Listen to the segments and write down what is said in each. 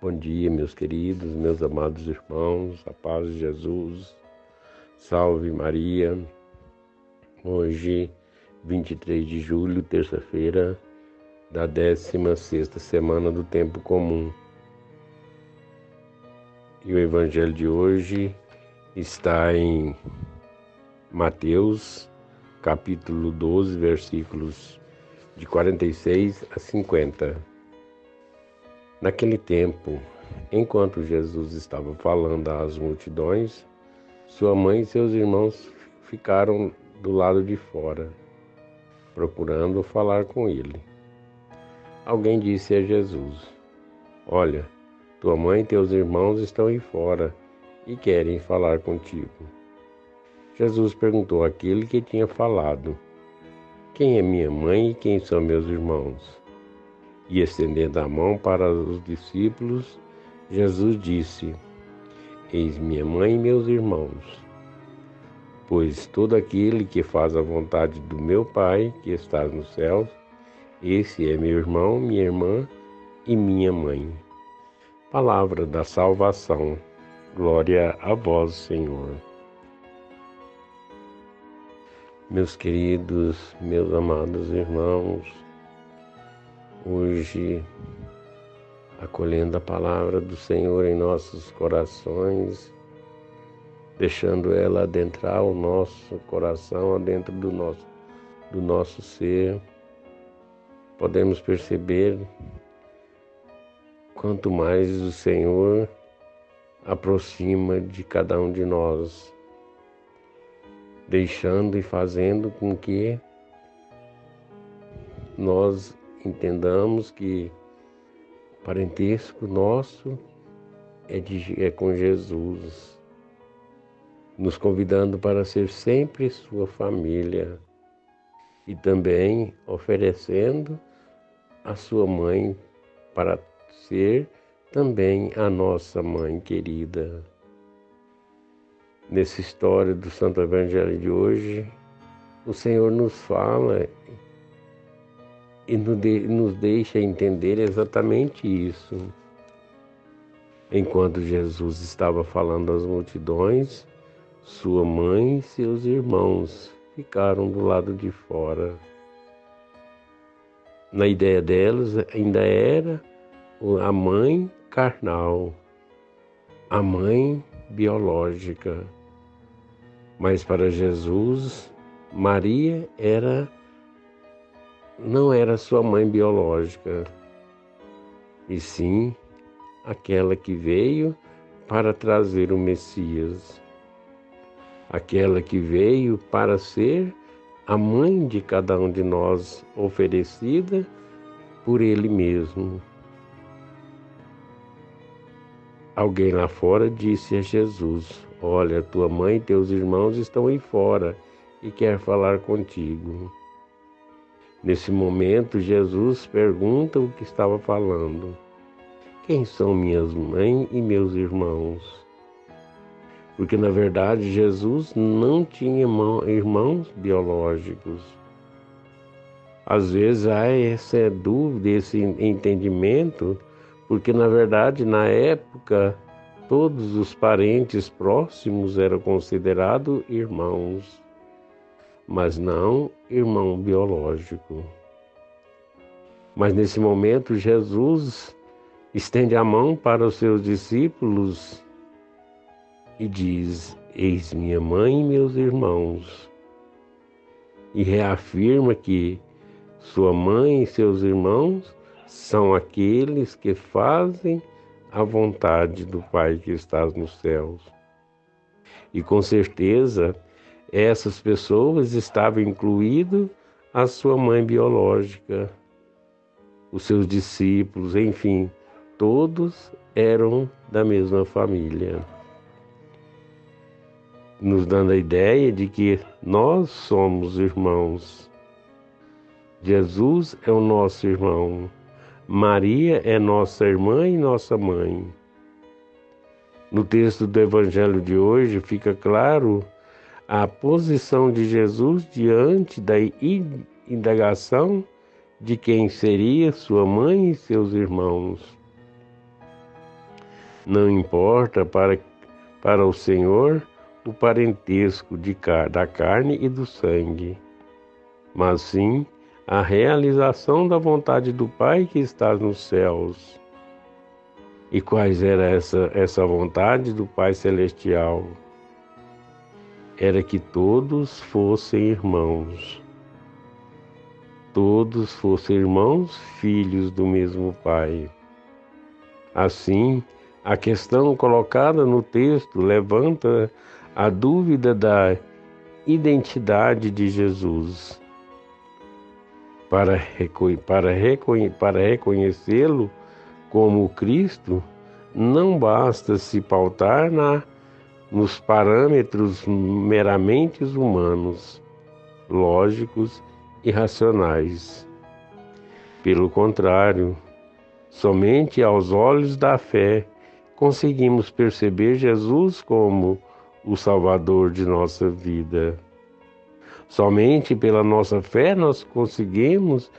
Bom dia, meus queridos, meus amados irmãos, a paz de Jesus, salve Maria. Hoje, 23 de julho, terça-feira da 16ª semana do Tempo Comum. E o evangelho de hoje está em Mateus, capítulo 12, versículos de 46 a 50. Naquele tempo, enquanto Jesus estava falando às multidões, sua mãe e seus irmãos ficaram do lado de fora, procurando falar com ele. Alguém disse a Jesus: "Olha, tua mãe e teus irmãos estão aí fora e querem falar contigo." Jesus perguntou àquele que tinha falado: "Quem é minha mãe e quem são meus irmãos?" E estendendo a mão para os discípulos, Jesus disse: "Eis minha mãe e meus irmãos. Pois todo aquele que faz a vontade do meu Pai, que está nos céus, esse é meu irmão, minha irmã e minha mãe." Palavra da salvação. Glória a vós, Senhor. Meus queridos, meus amados irmãos, hoje, acolhendo a palavra do Senhor em nossos corações, deixando ela adentrar o nosso coração, dentro do nosso ser, podemos perceber quanto mais o Senhor aproxima de cada um de nós, deixando e fazendo com que nós entendamos que o parentesco nosso é com Jesus, nos convidando para ser sempre sua família e também oferecendo a sua mãe para ser também a nossa mãe querida. Nessa história do Santo Evangelho de hoje, o Senhor nos fala e nos deixa entender exatamente isso. Enquanto Jesus estava falando às multidões, sua mãe e seus irmãos ficaram do lado de fora. Na ideia delas ainda era a mãe carnal, a mãe biológica. Mas para Jesus, Maria não era sua mãe biológica, e sim aquela que veio para trazer o Messias, aquela que veio para ser a mãe de cada um de nós, oferecida por Ele mesmo. Alguém lá fora disse a Jesus: "Olha, tua mãe e teus irmãos estão aí fora e quer falar contigo." Nesse momento, Jesus pergunta o que estava falando: "Quem são minhas mãe e meus irmãos?" Porque, na verdade, Jesus não tinha irmãos biológicos. Às vezes há essa dúvida, esse entendimento, porque, na verdade, na época, todos os parentes próximos eram considerados irmãos, mas não irmão biológico. Mas nesse momento, Jesus estende a mão para os seus discípulos e diz: "Eis minha mãe e meus irmãos." E reafirma que sua mãe e seus irmãos são aqueles que fazem a vontade do Pai que está nos céus. E com certeza, essas pessoas estavam incluídas a sua mãe biológica, os seus discípulos, enfim, todos eram da mesma família, nos dando a ideia de que nós somos irmãos. Jesus é o nosso irmão, Maria é nossa irmã e nossa mãe. No texto do Evangelho de hoje fica claro a posição de Jesus diante da indagação de quem seria sua mãe e seus irmãos. Não importa para o Senhor o parentesco da carne e do sangue, mas sim a realização da vontade do Pai que está nos céus. E quais era essa vontade do Pai Celestial? Era que todos fossem irmãos. Todos fossem irmãos, filhos do mesmo Pai. Assim, a questão colocada no texto levanta a dúvida da identidade de Jesus. Para reconhecê-lo como Cristo, não basta se pautar nos parâmetros meramente humanos, lógicos e racionais. Pelo contrário, somente aos olhos da fé conseguimos perceber Jesus como o Salvador de nossa vida. Somente pela nossa fé nós conseguimos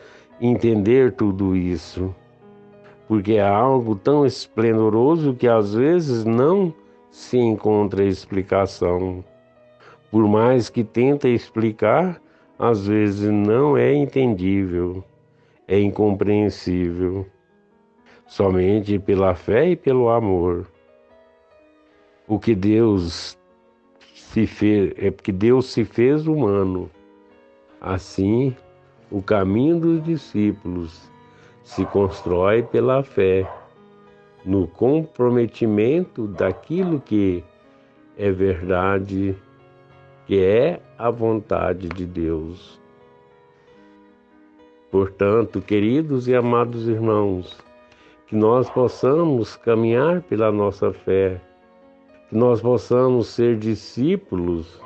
entender tudo isso, porque é algo tão esplendoroso que às vezes não se encontra explicação. Por mais que tenta explicar, às vezes não é entendível, é incompreensível. Somente pela fé e pelo amor. O que Deus se fez, é porque Deus se fez humano. Assim, o caminho dos discípulos se constrói pela fé, no comprometimento daquilo que é verdade, que é a vontade de Deus. Portanto, queridos e amados irmãos, que nós possamos caminhar pela nossa fé, que nós possamos ser discípulos,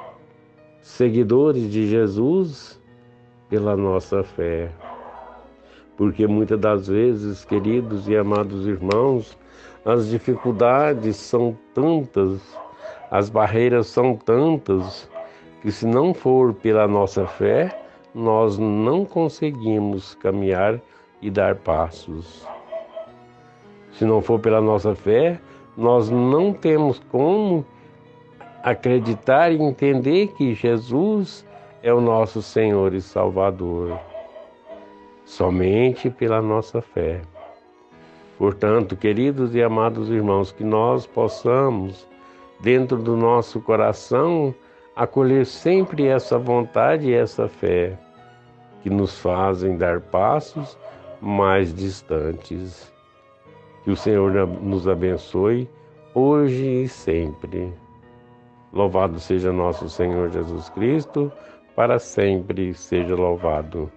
seguidores de Jesus pela nossa fé. Porque muitas das vezes, queridos e amados irmãos, as dificuldades são tantas, as barreiras são tantas, que se não for pela nossa fé, nós não conseguimos caminhar e dar passos. Se não for pela nossa fé, nós não temos como acreditar e entender que Jesus é o nosso Senhor e Salvador. Somente pela nossa fé. Portanto, queridos e amados irmãos, que nós possamos, dentro do nosso coração, acolher sempre essa vontade e essa fé que nos fazem dar passos mais distantes. Que o Senhor nos abençoe hoje e sempre. Louvado seja nosso Senhor Jesus Cristo, para sempre seja louvado.